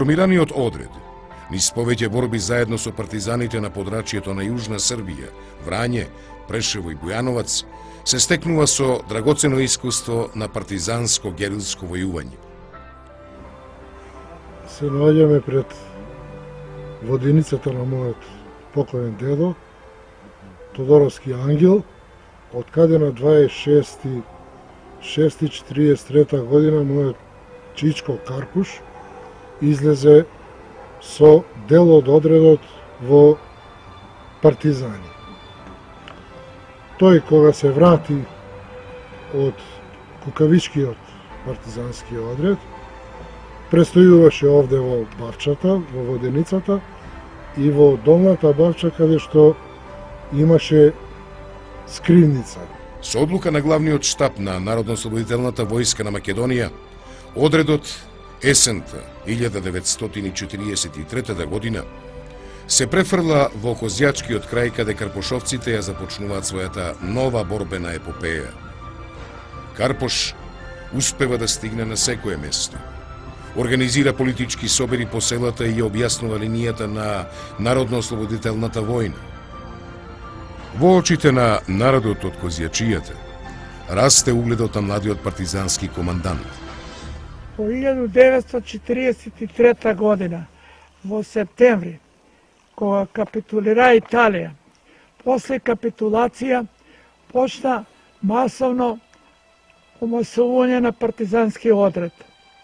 Формираниот одред, низ повеќе борби заедно со партизаните на подрачјето на Јужна Србија, Врање, Прешево и Бујановац, се стекнува со драгоцено искуство на партизанско-герилско војување. Се наоѓаме пред воденицата на мојот покоен дедо, Тодоровски ангел, од каде на 26.6.43 година мојот чичко Карпуш излезе со дел од одредот во партизани. Тој кога се врати од кукавичкиот партизански одред, престојуваше овде во Бавчата, во воденицата и во долната Бавча каде што имаше скривница. Со одлука на главниот штаб на Народно-ослободителната војска на Македонија, одредот есента 1943 година се префрла во Козјачкиот крај каде карпошовците ја започнуваат својата нова борбена епопеја. Карпош успева да стигне на секое место. Организира политички собери по селата и ја објаснува линијата на Народно-ослободителната војна. Во очите на народот од Козјачијата расте угледот на младиот партизански командант. Во 1943 година, во септември, кога капитулира Италија, после капитулација почна масовно омасување на партизански одред.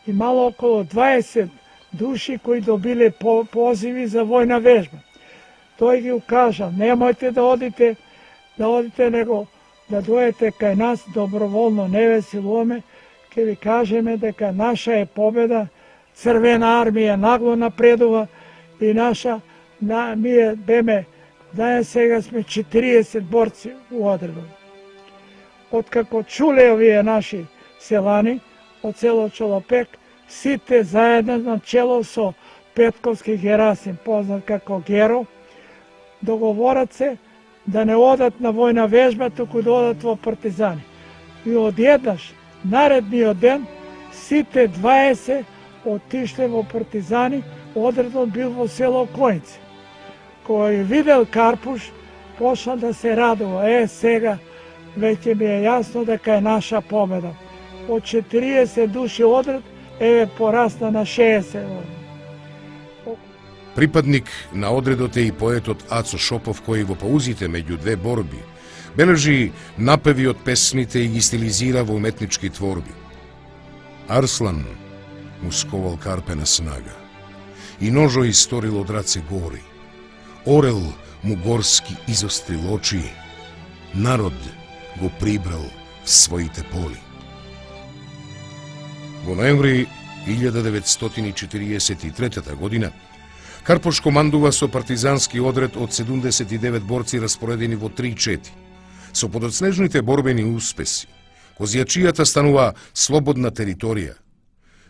Имало околу 20 души кои добиле позиви за војна вежба. Тој ги укажа, немојте да одите, него да дојдете кај нас доброволно, не ве силуваме, ќе ви кажеме дека наша е победа, Црвена армија нагло напредува и ние беме, сега сме 40 борци у одредот. Откако чуле овие наши селани од село Чолопек, сите заедно на чело со Петковски Герасим, познат како Геро, договорат се да не одат на војна вежба, туку да одат во партизани. И одеднаш, наредниот ден, сите 20 отишле во партизани, одредот бил во село Којнци. Кога ја видел Карпуш, почна да се радува. Сега веќе ми е јасно дека е наша победа. Од 40 души одред, порасна на 60. Припадник на одредот е и поетот Ацо Шопов, кој во паузите меѓу две борби бележи напеви од песните и ги стилизира во уметнички творби. Арслан му сковал карпена снага и ножо историл од раце гори. Орел му горски изострил очи, народ го прибрал в своите поли. Во ноември 1943 година Карпош командува со партизански одред од 79 борци распоредени во 3 чети. Со подоцнежните борбени успеси, Козјачијата станува слободна територија.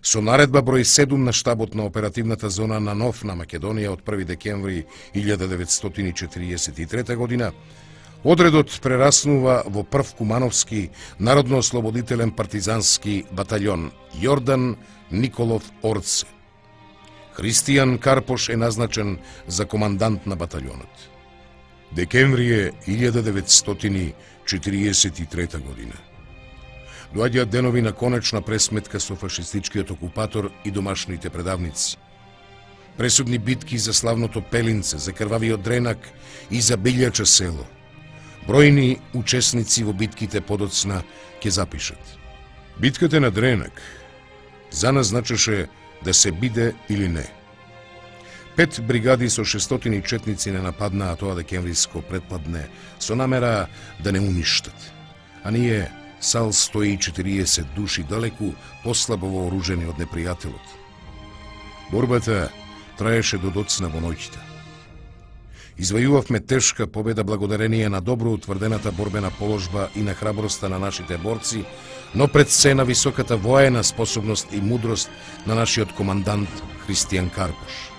Со наредба број 7 на штабот на оперативната зона на Нов на Македонија од 1 декември 1943 година, одредот прераснува во прв Кумановски народно-ослободителен партизански батаљон Јордан Николов Орце. Христијан Карпош е назначен за командант на батаљонот. Декември е 1943 година. Доаѓаат денови на конечна пресметка со фашистичкиот окупатор и домашните предавници. Пресудни битки за славното Пелинце, за крвавиот Дренак и за Билјача село. Бројни учесници во битките подоцна ќе запишат. Битката на Дренак за нас значеше да се биде или не. 5 бригади со 600 четници не нападнаа тоа декемвриско предпладне со намера да не уништат. А ние сал 140 души далеку, послабо вооружени од непријателот. Борбата траеше до доцна во ноќта. Извојувавме тешка победа благодарение на добро утврдената борбена положба и на храброста на нашите борци, но пред се на високата воена способност и мудрост на нашиот командант Христијан Карпош.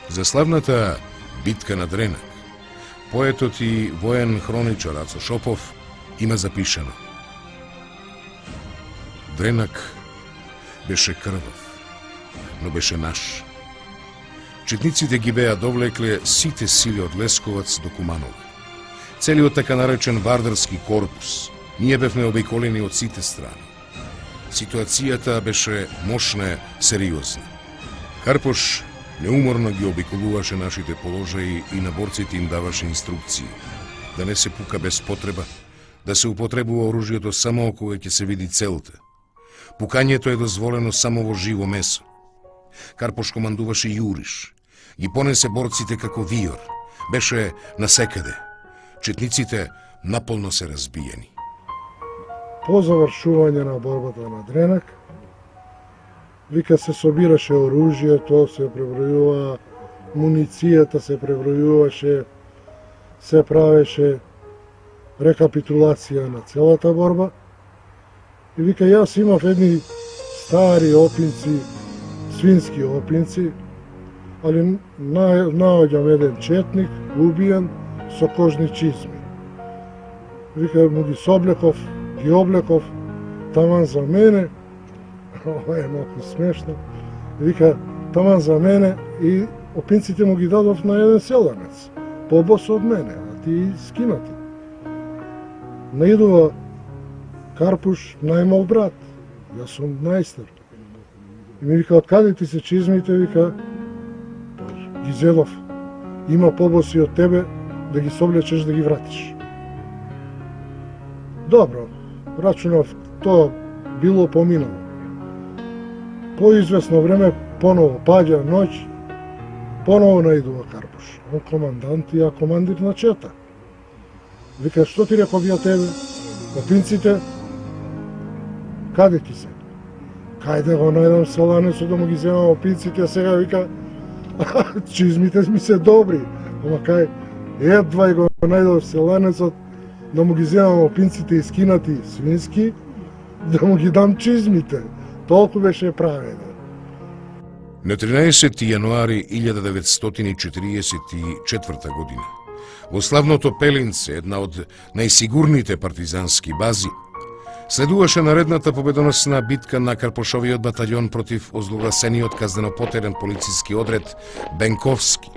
За славната битка на Дренак, поетот и воен хроничар Ацо Шопов има запишано: Дренак беше крвав, но беше наш. Четниците ги беа довлекле сите сили од Лесковац до Куманово. Целиот така наречен Вардарски корпус. Ние бевме обиколени од сите страни. Ситуацијата беше мощна, сериозна. Карпош неуморно ги обиколуваше нашите положаи и на борците им даваше инструкции. Да не се пука без потреба, да се употребува оружјето само кога ќе се види целта. Пукањето е дозволено само во живо месо. Карпош командуваше јуриш. Ги понесе борците како виор. Беше насекаде. Четниците наполно се разбиени. По завршување на борбата на Дренак, вика се собираше оружјето, се пребројува муницијата, се пребројуваше, се правеше рекапитулација на целата борба. И вика, јас имав едни стари опинци, свински опинци, али наоѓам еден четник, убиен, со кожни чизми. Вика, му ги соблеков, ги облеков, таман за мене, ова е малку смешно, вика, таман за мене и опинците му ги дадов на еден селанец, побос од мене, а ти скинати. Наидува Карпуш, најмал брат, јас сум најстар. И ми вика, од каде ти се чизмите, вика, ги зедов, има побоси од тебе, да ги соблечеш, да ги вратиш. Добро, рачунав, тоа било поминало. По известно време, поново паѓа ноќ, поново наидува Карпуш. Он командант и ја командир на чета. Вика, што ти реков ја тебе? Опинците, каде ти се? Кајде го најдам селанецот да му ги земам опинците, а сега вика, чизмите ми се добри. Ама кај, едва и го најдов селанецот, да му ги земам опинците искинати свински, да му ги дам чизмите. Толку беше правено. На 13 јануари 1944 година, во славното Пелинце, една од најсигурните партизански бази, следуваше наредната победоносна битка на Карпошовиот батаљон против озлогласениот казненопотерен полициски одред Бенковски.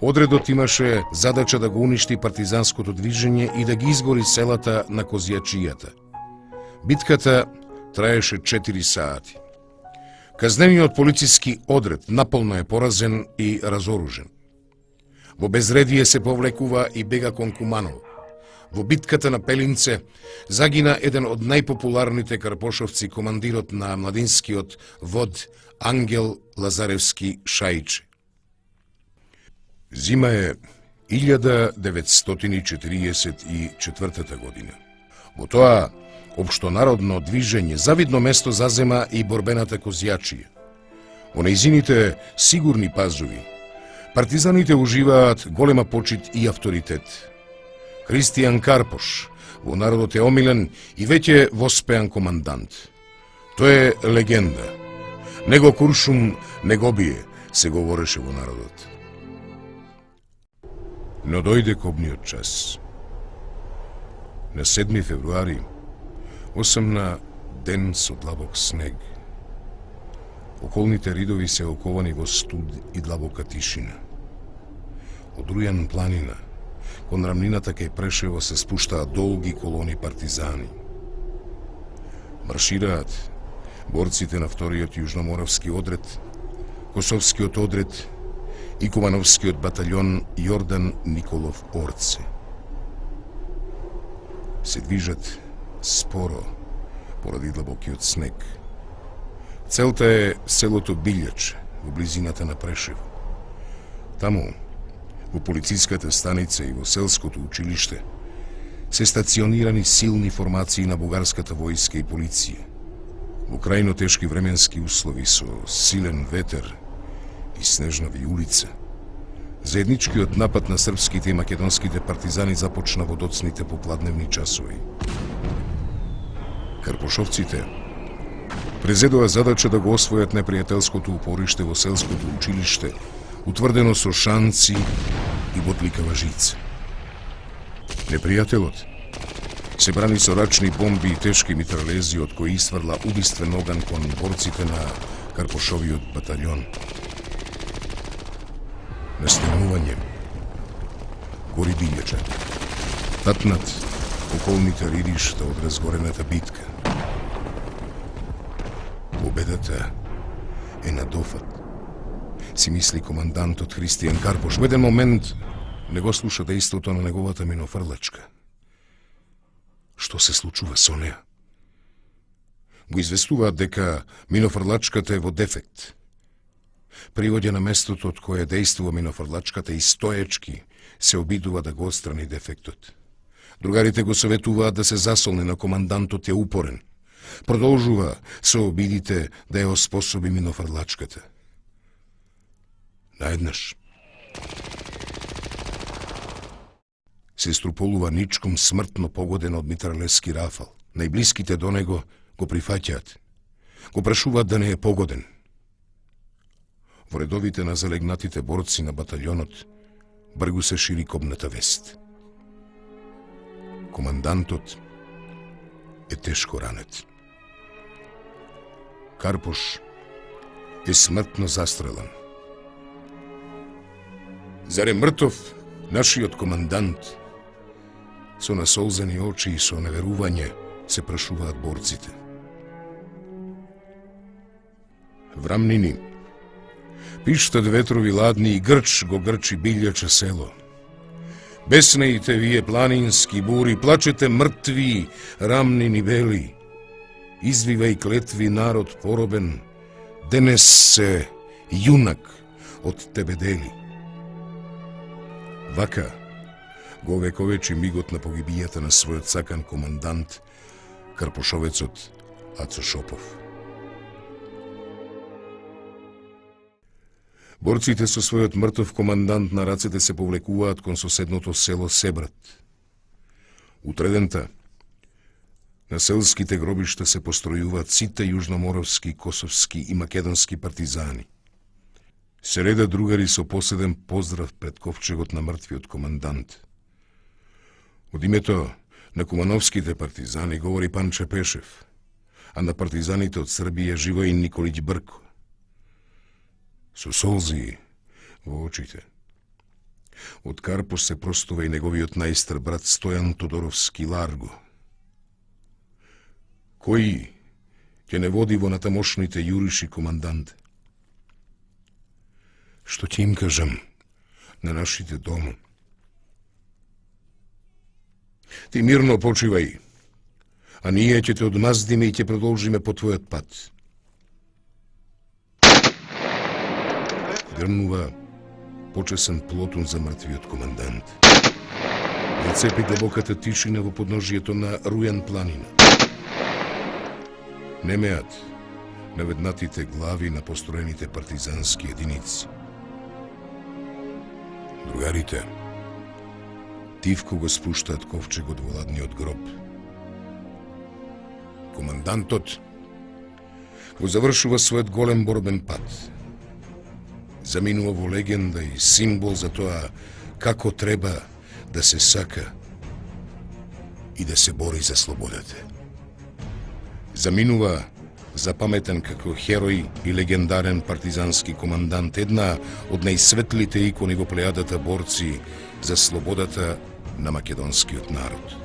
Одредот имаше задача да го уништи партизанското движење и да ги изгори селата на Козијачијата. Битката траеше 4 сати. Казнениот полициски одред наполно е поразен и разоружен. Во безредие се повлекува и бега кон Куманово. Во битката на Пелинце загина еден од најпопуларните карпошовци, командирот на младинскиот вод Ангел Лазаревски Шајче. Зима е 1944 година. Во тоа општонародно движење завидно место зазема и борбената Козијачија. Во нејзините сигурни пазови, партизаните уживаат голема почит и авторитет. Кристијан Карпош во народот е омилен и веќе воспеан командант. Тој е легенда. Него куршум не го бие, се говореше во народот. Но дојде кобниот час. На 7 февруари, 8 ден со длабок снег. Околните ридови се оковани во студ и длабока тишина. Од Рујан планина, кон рамнината кај Прешево се спуштаат долги колони партизани. Маршираат борците на вториот јужноморавски одред, Косовскиот одред и Кумановскиот батаљон Јордан Николов Орце. Се движат споро поради длабокиот снег. Целта е селото Билјач во близината на Прешево. Таму, во полициската станица и во селското училиште, се стационирани силни формации на бугарската војска и полиција. Во крајно тешки временски услови со силен ветер и снежна вијулица, заедничкиот напад на српските и македонските партизани започна во доцните попладневни часови. Карпошовците презедоа задача да го освојат непријателското упориште во селското училиште, утврдено со шанци и ботликава жица. Непријателот се брани со рачни бомби и тешки митралези од кои исфрла убиствен оган кон борците на Карпошовиот батальон. Настигнување. Гори Билјача. Татнат околните ридишта од разгорената битка. Победата е на дофат, си мисли командантот Христијан Карпош. Во еден момент не го слуша дејството на неговата минофрлачка. Што се случува со неа? Го известуваат дека минофрлачката е во дефект. Привоѓа на местото од кое дејствува минофрлачката и стоечки се обидува да го отстрани дефектот. Другарите го советуваат да се засолне, на командантот е упорен. Продолжува со обидите да ја оспособи минофрлачката. Наеднаш се струполува ничком смртно погоден од митралески рафал. Најблиските до него го прифаќаат. Го прашуваат да не е погоден. Во редовите на залегнатите борци на батальонот бргу се шири кобната вест. Командантот е тешко ранет. Карпош е смртно застрелан. Заре мртов нашиот командант? Со насолзени очи и со неверување се прашуваат борците. Врамнини, пиштат ветрови ладни и грч го грчи Билјаче село. Беснеите вие планински бури, плачете мртви, рамнини бели. Извивај клетви народ поробен, денес се јунак од тебе дели. Вака го овековечи мигот на погибијата на својот сакан командант, карпошовецот Ацо Шопов. Борците со својот мртов командант на рацете се повлекуваат кон соседното село Себрат. Утредента на селските гробишта се постројуваат сите јужноморовски, косовски и македонски партизани. Се редат другари со поседен поздрав пред ковчегот на мртвиот командант. Од името на кумановските партизани говори Панче Пешев, а на партизаните од Србија Живој Николиќ Брко. Со солзи во очите. Од Карпош се простува и неговиот најстар брат Стојан Тодоровски Ларго. Кој ќе не води во натамошните јуриши командант? Што ќе им кажам на нашите дома? Ти мирно почивај, а ние ќе те одмаздиме и ќе продолжиме по твојот пат. Грнува почесен плотун за мртвиот командант. Зацепи длабоката тишина во подножието на Рујан планина. Немеат наведнатите глави на построените партизански единици. Другарите тивко го спуштаат ковчегот во ладниот гроб. Командантот го завршува својот голем борбен пат. Заминува во легенда и символ за тоа како треба да се сака и да се бори за слободата. Заминува запаметен како херој и легендарен партизански командант, една од најсветлите икони во плејадата борци за слободата на македонскиот народ.